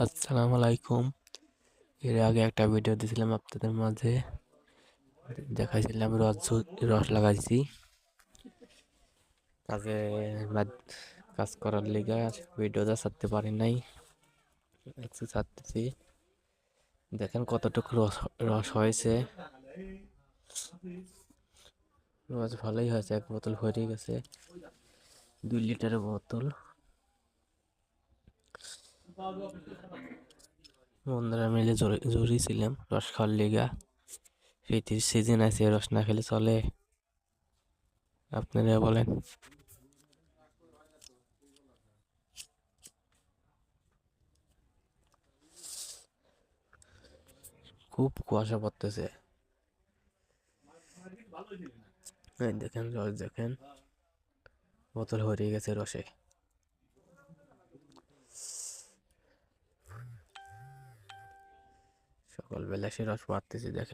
আসসালামু আলাইকুম। এর আগে একটা ভিডিও দিয়েছিলাম আপনাদের মাঝে, দেখাইছিলাম রস লাগাইছি কাজে কাজ করার লিগা ভিডিওটা ছাড়তে পারি নাই। একটু ছাড়তেছি, দেখেন কতটুকু রস রস হয়েছে। রস ভালোই হয়েছে, এক বোতল ভরে গেছে, 2 লিটারের বোতল। বন্ধুরা মিলে জড়িয়েছিলাম রস খাওয়ার লিগা। শীতের সিজন আছে, রস না খেলে চলে? আপনারা বলেন। খুব কুয়াশা পড়তেছে, এই দেখেন রস, দেখেন বোতল ভরে গেছে রসে। সকালবেলা সে রস পাড়তেছি, দেখেন।